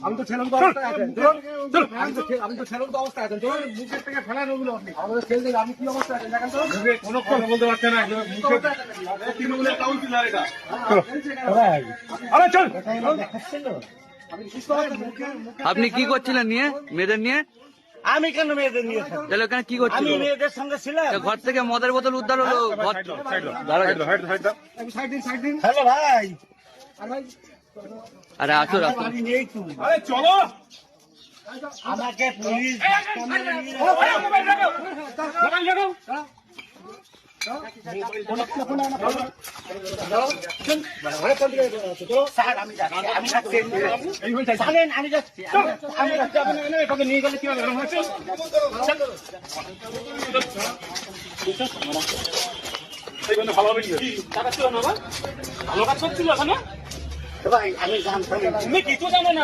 আমি তো ছেলের তো অবস্থায় আছেন, আমি তো ছেলের তো অবস্থায় আছেন, তোর মুখের থেকে ফেলান ওগুলো আপনি আমাদের ছেলে আমি কি অবস্থায় আছেন দেখেন তো, কোনো কথা বলতে পারছে না, তৃণমূলের কাউন্সিলর এটা। আরে চল, আপনি কি করছিলেন নিয়ে মেয়েদের নিয়ে? আমি কেন মেয়েদের নিয়ে থাকবো? তাহলে ওখানে কি আমি করছিল? মেয়েদের সঙ্গে ছিলাম। ঘর থেকে মদের বোতল উদ্ধার হলো। সাইড দিন হ্যালো ভাই, আর ভাই আরে আসো আসো। আমি নেই তুমি, আরে চলো, আমাকে পুলিশ স্যার আমি যাচ্ছি, আমি যাচ্ছি, জানেন আমি যাচ্ছি, আমি যাচ্ছি, তোকে নিয়ে গেলে কি হবে? ভালো হবে কি? টাকা ছিল না, ভালো কাজ করছিল এখানে। ভাই আমি জানতাম তুমি কিছু জানো না।